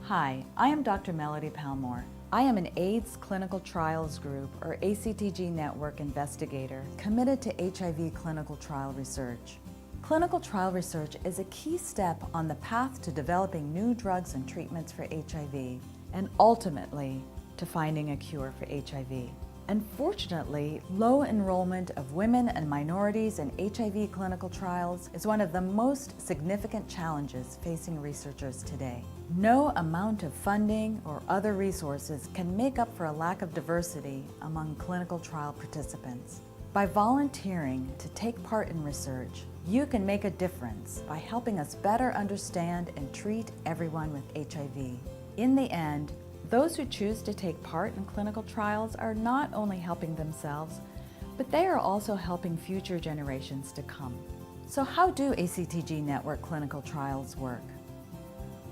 Hi, I am Dr. Melody Palmore. I am an AIDS Clinical Trials Group, or ACTG Network Investigator, committed to HIV clinical trial research. Clinical trial research is a key step on the path to developing new drugs and treatments for HIV, and ultimately to finding a cure for HIV. Unfortunately, low enrollment of women and minorities in HIV clinical trials is one of the most significant challenges facing researchers today. No amount of funding or other resources can make up for a lack of diversity among clinical trial participants. By volunteering to take part in research, you can make a difference by helping us better understand and treat everyone with HIV. In the end, those who choose to take part in clinical trials are not only helping themselves, but they are also helping future generations to come. So how do ACTG Network clinical trials work?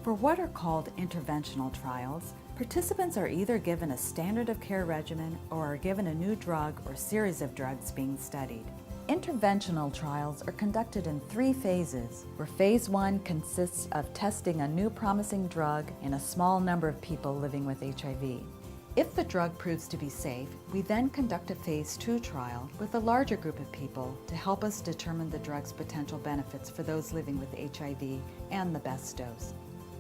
For what are called interventional trials, participants are either given a standard of care regimen or are given a new drug or series of drugs being studied. Interventional trials are conducted in 3 phases, where phase 1 consists of testing a new promising drug in a small number of people living with HIV. If the drug proves to be safe, we then conduct a phase 2 trial with a larger group of people to help us determine the drug's potential benefits for those living with HIV and the best dose.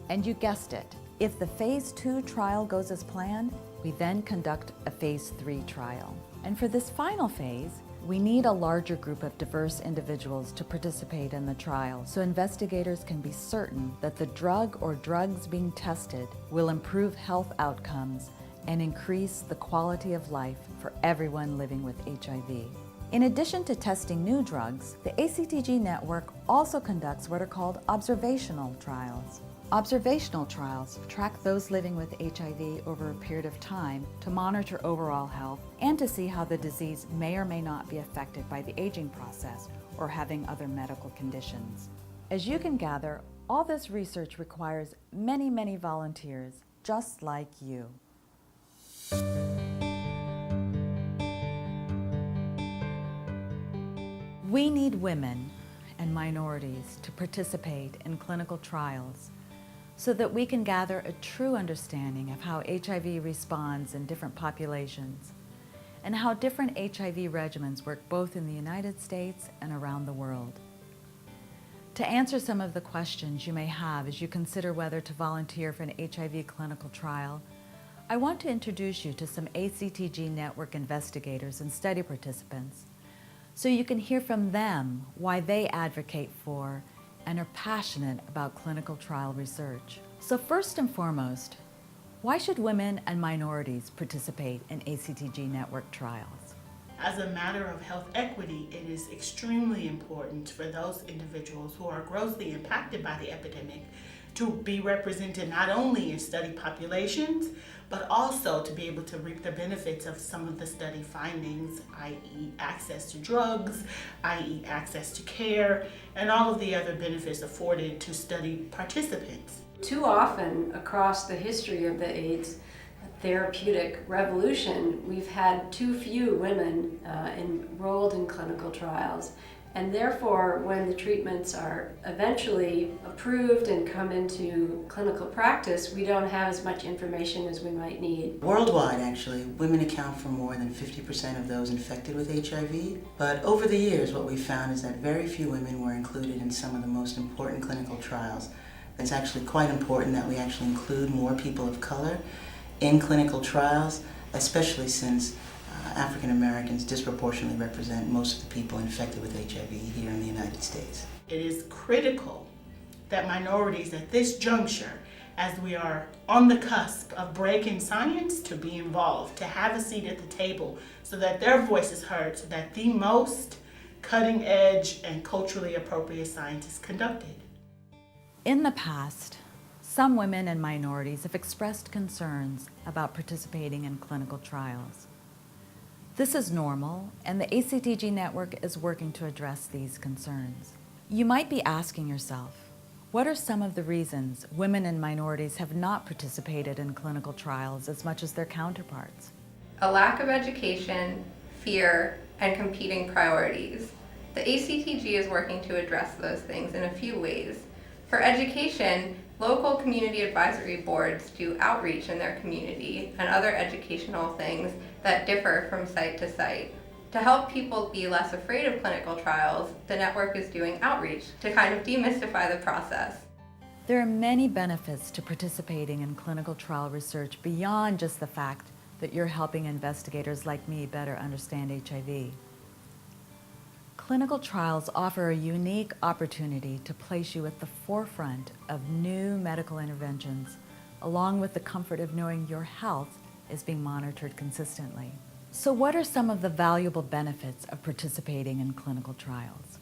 And you guessed it, if the phase 2 trial goes as planned, we then conduct a phase 3 trial. And for this final phase, we need a larger group of diverse individuals to participate in the trial so investigators can be certain that the drug or drugs being tested will improve health outcomes and increase the quality of life for everyone living with HIV. In addition to testing new drugs, the ACTG network also conducts what are called observational trials. Observational trials track those living with HIV over a period of time to monitor overall health and to see how the disease may or may not be affected by the aging process or having other medical conditions. As you can gather, all this research requires many, many volunteers just like you. We need women and minorities to participate in clinical trials so that we can gather a true understanding of how HIV responds in different populations and how different HIV regimens work both in the United States and around the world. To answer some of the questions you may have as you consider whether to volunteer for an HIV clinical trial, I want to introduce you to some ACTG network investigators and study participants so you can hear from them why they advocate for and are passionate about clinical trial research. So first and foremost, why should women and minorities participate in ACTG network trials? As a matter of health equity, it is extremely important for those individuals who are grossly impacted by the epidemic to be represented not only in study populations, but also to be able to reap the benefits of some of the study findings, i.e. access to drugs, i.e. access to care, and all of the other benefits afforded to study participants. Too often across the history of the AIDS therapeutic revolution, we've had too few women enrolled in clinical trials. And therefore, when the treatments are eventually approved and come into clinical practice, we don't have as much information as we might need. Worldwide, actually, women account for more than 50% of those infected with HIV. But over the years, what we found is that very few women were included in some of the most important clinical trials. It's actually quite important that we actually include more people of color in clinical trials, especially since African Americans disproportionately represent most of the people infected with HIV here in the United States. It is critical that minorities at this juncture, as we are on the cusp of breaking science, to be involved, to have a seat at the table so that their voice is heard, so that the most cutting edge and culturally appropriate science is conducted. In the past, some women and minorities have expressed concerns about participating in clinical trials. This is normal, and the ACTG network is working to address these concerns. You might be asking yourself, what are some of the reasons women and minorities have not participated in clinical trials as much as their counterparts? A lack of education, fear, and competing priorities. The ACTG is working to address those things in a few ways. For education, Local community advisory boards do outreach in their community and other educational things that differ from site to site. To help people be less afraid of clinical trials, the network is doing outreach to kind of demystify the process. There are many benefits to participating in clinical trial research beyond just the fact that you're helping investigators like me better understand HIV. Clinical trials offer a unique opportunity to place you at the forefront of new medical interventions, along with the comfort of knowing your health is being monitored consistently. So what are some of the valuable benefits of participating in clinical trials?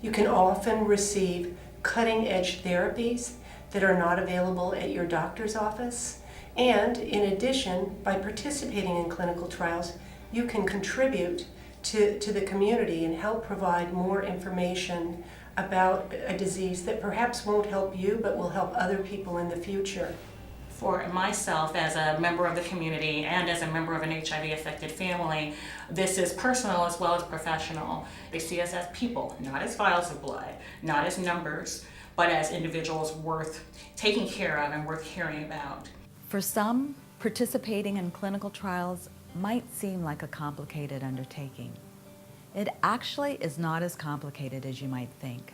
You can often receive cutting-edge therapies that are not available at your doctor's office. And in addition, by participating in clinical trials, you can contribute to the community and help provide more information about a disease that perhaps won't help you but will help other people in the future. For myself, as a member of the community and as a member of an HIV-affected family, this is personal as well as professional. They see us as people, not as vials of blood, not as numbers, but as individuals worth taking care of and worth caring about. For some, participating in clinical trials might seem like a complicated undertaking. It actually is not as complicated as you might think.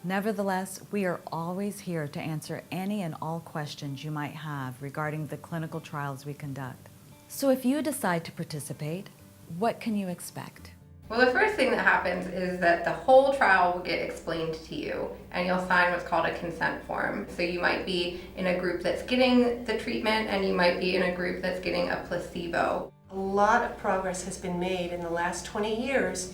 Nevertheless, we are always here to answer any and all questions you might have regarding the clinical trials we conduct. So if you decide to participate, what can you expect? Well, the first thing that happens is that the whole trial will get explained to you, and you'll sign what's called a consent form. So you might be in a group that's getting the treatment, and you might be in a group that's getting a placebo. A lot of progress has been made in the last 20 years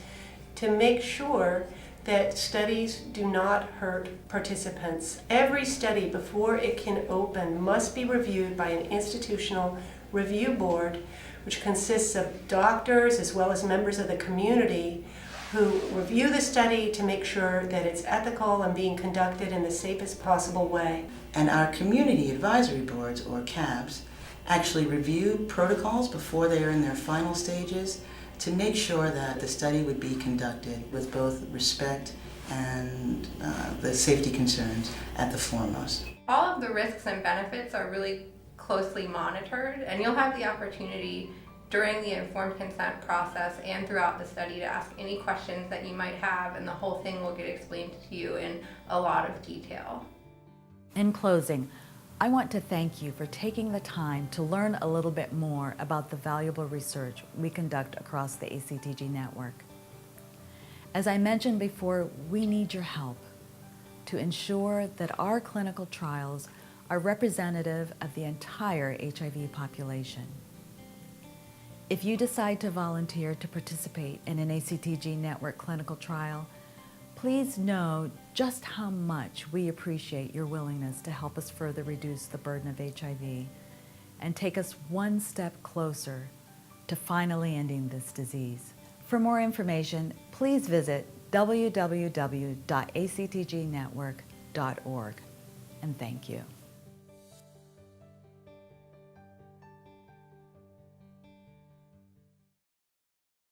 to make sure that studies do not hurt participants. Every study, before it can open, must be reviewed by an institutional review board, which consists of doctors as well as members of the community who review the study to make sure that it's ethical and being conducted in the safest possible way. And our community advisory boards, or CABs, actually review protocols before they are in their final stages to make sure that the study would be conducted with both respect and the safety concerns at the foremost. All of the risks and benefits are really closely monitored, and you'll have the opportunity during the informed consent process and throughout the study to ask any questions that you might have, and the whole thing will get explained to you in a lot of detail. In closing, I want to thank you for taking the time to learn a little bit more about the valuable research we conduct across the ACTG network. As I mentioned before, we need your help to ensure that our clinical trials are representative of the entire HIV population. If you decide to volunteer to participate in an ACTG network clinical trial, please know just how much we appreciate your willingness to help us further reduce the burden of HIV and take us one step closer to finally ending this disease. For more information, please visit www.actgnetwork.org. And thank you.